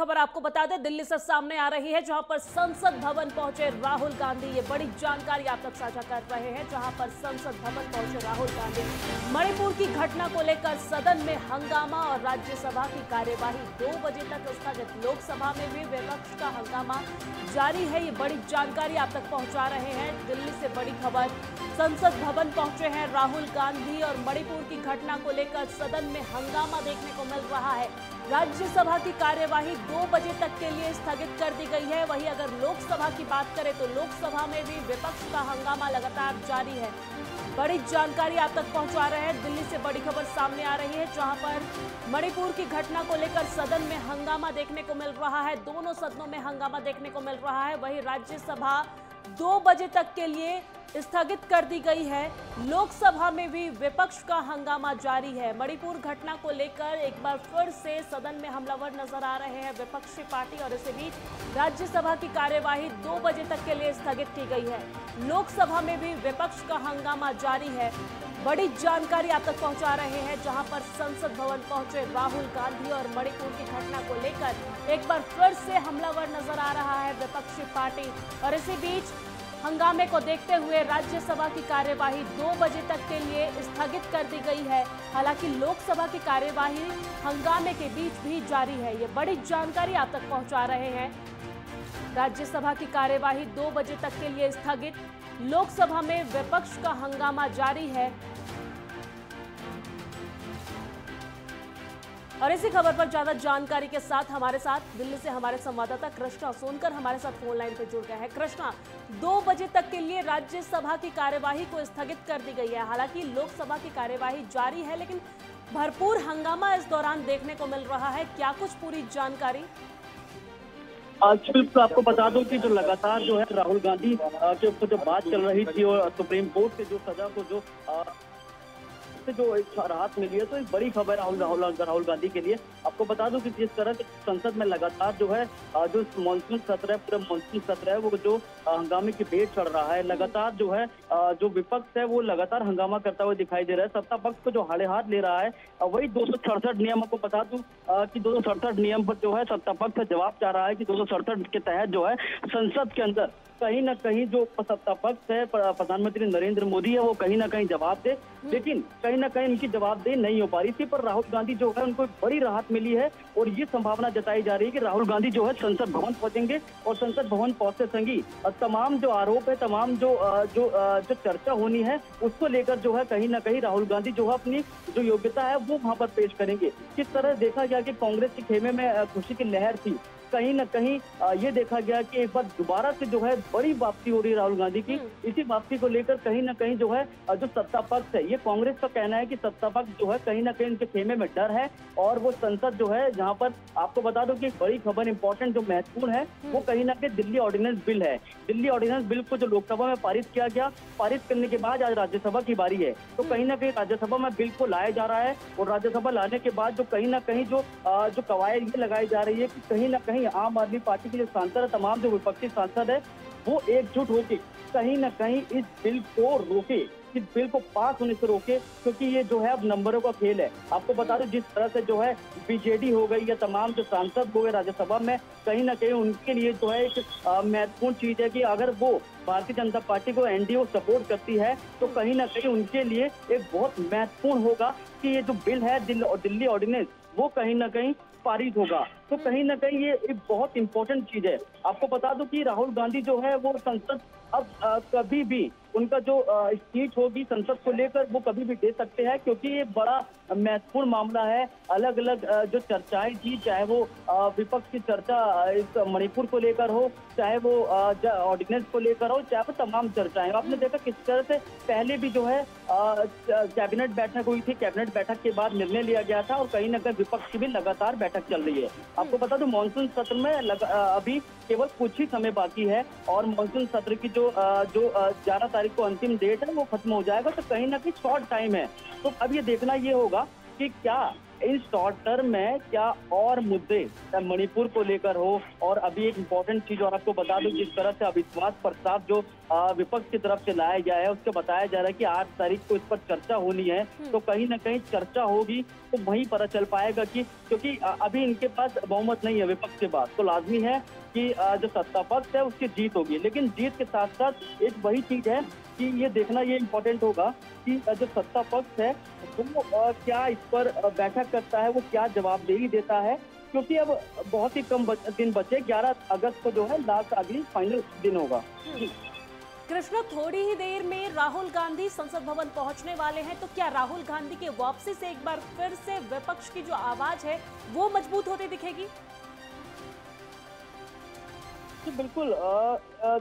खबर आपको बता दें, दिल्ली से सामने आ रही है, जहां पर संसद भवन पहुंचे राहुल गांधी। ये बड़ी जानकारी आप तक साझा कर रहे हैं, जहां पर संसद भवन पहुंचे राहुल गांधी। मणिपुर की घटना को लेकर सदन में हंगामा और राज्यसभा की कार्यवाही 2 बजे तक स्थगित। लोकसभा में भी विपक्ष का हंगामा जारी है। ये बड़ी जानकारी आप तक पहुंचा रहे हैं। दिल्ली से बड़ी खबर, संसद भवन पहुंचे हैं राहुल गांधी और मणिपुर की घटना को लेकर सदन में हंगामा देखने को मिल रहा है। राज्यसभा की कार्यवाही 2 बजे तक के लिए स्थगित कर दी गई है। वहीं अगर लोकसभा की बात करें तो लोकसभा में भी विपक्ष का हंगामा लगातार जारी है। बड़ी जानकारी आप तक पहुंचा रहे हैं। दिल्ली से बड़ी खबर सामने आ रही है, जहां पर मणिपुर की घटना को लेकर सदन में हंगामा देखने को मिल रहा है। दोनों सदनों में हंगामा देखने को मिल रहा है। वहीं राज्यसभा 2 बजे तक के लिए स्थगित कर दी गई है। लोकसभा में भी विपक्ष का हंगामा जारी है। मणिपुर घटना को लेकर एक बार फिर से सदन में हमलावर नजर आ रहे हैं विपक्षी पार्टी, और इसी बीच राज्यसभा की कार्यवाही 2 बजे तक के लिए स्थगित की गई है। लोकसभा में भी विपक्ष का हंगामा जारी है। बड़ी जानकारी आप तक पहुंचा रहे हैं, जहां पर संसद भवन पहुंचे राहुल गांधी और मणिपुर की घटना को लेकर एक बार फिर से हमलावर नजर आ रहा है विपक्षी पार्टी, और इसी बीच हंगामे को देखते हुए राज्यसभा की कार्यवाही 2 बजे तक के लिए स्थगित कर दी गई है। हालांकि लोकसभा की कार्यवाही हंगामे के बीच भी जारी है। ये बड़ी जानकारी आप तक पहुंचा रहे हैं। राज्यसभा की कार्यवाही 2 बजे तक के लिए स्थगित, लोकसभा में विपक्ष का हंगामा जारी है। और इसी खबर पर ज्यादा जानकारी के साथ हमारे साथ दिल्ली से हमारे संवाददाता कृष्णा सोनकर हमारे साथ फोन लाइन पे जुड़ गए हैं। कृष्णा, 2 बजे तक के लिए राज्यसभा की कार्यवाही को स्थगित कर दी गई है। हालांकि लोकसभा की कार्यवाही जारी है, लेकिन भरपूर हंगामा इस दौरान देखने को मिल रहा है। क्या कुछ पूरी जानकारी? बिल्कुल, आपको बता दूं कि जो लगातार जो है राहुल गांधी के ऊपर जो बात चल रही थी और सुप्रीम कोर्ट से जो सजा को जो एक राहत मिली है, तो एक बड़ी खबर राहुल गांधी के लिए। आपको बता दूं कि जिस तरह से संसद में लगातार जो है जो मानसून सत्र है, पूरा मानसून सत्र है, वो जो हंगामे की भेंट चढ़ रहा है। लगातार जो है जो विपक्ष है वो लगातार हंगामा करता हुआ दिखाई दे रहा है। सत्ता पक्ष को जो हाले हाथ ले रहा है, वही 267 नियम। आपको बता दूं कि 267 नियम पर जो है सत्ता पक्ष जवाब चाह रहा है कि 267 के तहत जो है संसद के अंदर कहीं ना कहीं जो सत्ता पक्ष है, प्रधानमंत्री नरेंद्र मोदी है, वो कहीं ना कहीं जवाब दे, लेकिन कहीं ना कहीं उनकी जवाबदेही नहीं हो पा रही थी। पर राहुल गांधी जो है उनको बड़ी राहत मिली है, और ये संभावना जताई जा रही है कि राहुल गांधी जो है संसद भवन पहुंचेंगे, और संसद भवन पहुंचते संगी तमाम जो आरोप है, तमाम जो चर्चा होनी है, उसको लेकर जो है कहीं ना कहीं राहुल गांधी जो है अपनी जो योग्यता है वो वहां पर पेश करेंगे। किस तरह देखा गया कि कांग्रेस के खेमे में खुशी की लहर थी, कहीं ना कहीं ये देखा गया कि एक बार दोबारा से जो है बड़ी वापसी हो रही है राहुल गांधी की। इसी वापसी को लेकर कहीं ना कहीं जो है जो सत्ता पक्ष है, ये कांग्रेस का कहना है कि सत्ता पक्ष जो है कहीं ना कहीं उनके खेमे में डर है, और वो संसद जो है, जहां पर आपको बता दो कि एक बड़ी खबर इंपॉर्टेंट जो महत्वपूर्ण है, वो कहीं ना कहीं दिल्ली ऑर्डिनेंस बिल है। दिल्ली ऑर्डिनेंस बिल को जो लोकसभा में पारित किया गया, पारित करने के बाद आज राज्यसभा की बारी है, तो कहीं ना कहीं राज्यसभा में बिल को लाया जा रहा है, और राज्यसभा लाने के बाद जो कहीं ना कहीं जो कवायद ये लगाई जा रही है कि कहीं ना कहीं आम आदमी पार्टी के जो सांसद है, तमाम जो विपक्षी सांसद है, वो एकजुट होकर कहीं ना कहीं इस बिल को रोके, इस बिल को पास होने से रोके, क्योंकि ये जो है अब नंबरों का खेल है। आपको बता दो जिस तरह से जो है बीजेडी हो गई या तमाम जो सांसद हो गए राज्यसभा में, कहीं ना कहीं उनके लिए जो है एक महत्वपूर्ण चीज है कि अगर वो भारतीय जनता पार्टी को एनडीए सपोर्ट करती है, तो कहीं ना कहीं उनके लिए एक बहुत महत्वपूर्ण होगा कि ये जो बिल है दिल्ली ऑर्डिनेंस, वो कहीं ना कहीं पारित होगा। तो कहीं ना कहीं ये एक बहुत इंपॉर्टेंट चीज है। आपको बता दो कि राहुल गांधी जो है वो संसद अब कभी भी उनका जो स्पीच होगी संसद को लेकर, वो कभी भी दे सकते हैं, क्योंकि ये बड़ा महत्वपूर्ण मामला है। अलग अलग जो चर्चाएं थी, चाहे वो विपक्ष की चर्चा इस मणिपुर को लेकर हो, चाहे वो ऑर्डिनेंस को लेकर हो, चाहे वो तमाम चर्चाएं। आपने देखा किस तरह से पहले भी जो है कैबिनेट बैठक हुई थी, कैबिनेट बैठक के बाद निर्णय लिया गया था, और कहीं ना कहीं विपक्ष की भी लगातार बैठक चल रही है। आपको बता दो मानसून सत्र में अभी केवल कुछ ही समय बाकी है, और मानसून सत्र की जो 11 तारीख को अंतिम डेट है वो खत्म हो जाएगा, तो कहीं ना कहीं शॉर्ट टाइम है। तो अब ये देखना ये होगा कि क्या इस शॉर्ट टर्म में क्या और मुद्दे मणिपुर को लेकर हो। और अभी एक इम्पोर्टेंट चीज और आपको बता दूं, जिस तरह से अविश्वास प्रस्ताव जो विपक्ष की तरफ से लाया गया है, उसके बताया जा रहा है कि 8 तारीख को इस पर चर्चा होनी है। तो कहीं ना कहीं चर्चा होगी तो वहीं पता चल पाएगा कि, क्योंकि अभी इनके पास बहुमत नहीं है विपक्ष के पास, तो लाजमी है कि जो सत्ता पक्ष है उसकी जीत होगी। लेकिन जीत के साथ साथ एक वही चीज है कि ये देखना ये इम्पोर्टेंट होगा कि जो सत्ता पक्ष है वो क्या इस पर बैठक करता है, वो क्या जवाबदेही देता है, क्योंकि अब बहुत ही कम दिन बचे। 11 अगस्त को जो है लास्ट अगली फाइनल दिन होगा। कृष्णा, थोड़ी ही देर में राहुल गांधी संसद भवन पहुंचने वाले हैं, तो क्या राहुल गांधी के वापसी से एक बार फिर से विपक्ष की जो आवाज है वो मजबूत होती दिखेगी? जी बिल्कुल,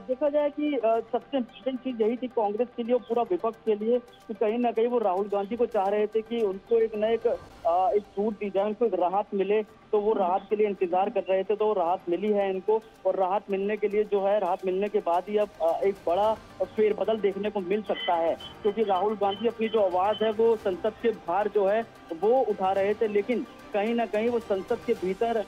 देखा जाए कि सबसे इम्पोर्टेंट चीज यही थी कांग्रेस के लिए और पूरा विपक्ष के लिए कि कहीं ना कहीं वो राहुल गांधी को चाह रहे थे कि उनको एक छूट दी जाए, उनको एक राहत मिले। तो वो राहत के लिए इंतजार कर रहे थे, तो वो राहत मिली है इनको। और राहत मिलने के लिए जो है, राहत मिलने के बाद ही अब एक बड़ा फेरबदल देखने को मिल सकता है, क्योंकि राहुल गांधी अपनी जो आवाज है वो संसद के बाहर जो है वो उठा रहे थे, लेकिन कहीं ना कहीं वो संसद के भीतर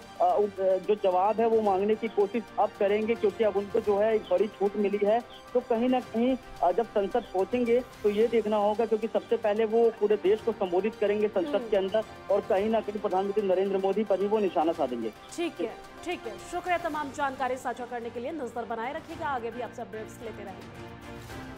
जो जवाब है वो मांगने की कोशिश अब करेंगे, क्योंकि अब उनको जो है एक बड़ी छूट मिली है। तो कहीं ना कहीं जब संसद पहुंचेंगे तो ये देखना होगा, क्योंकि सबसे पहले वो पूरे देश को संबोधित करेंगे संसद के अंदर, और कहीं ना कहीं प्रधानमंत्री नरेंद्र मोदी पर ही वो निशाना साधेंगे। ठीक है, ठीक है, शुक्रिया तमाम जानकारी साझा करने के लिए। नजर बनाए रखिएगा, आगे भी आपसे अपडेट्स लेते रहेंगे।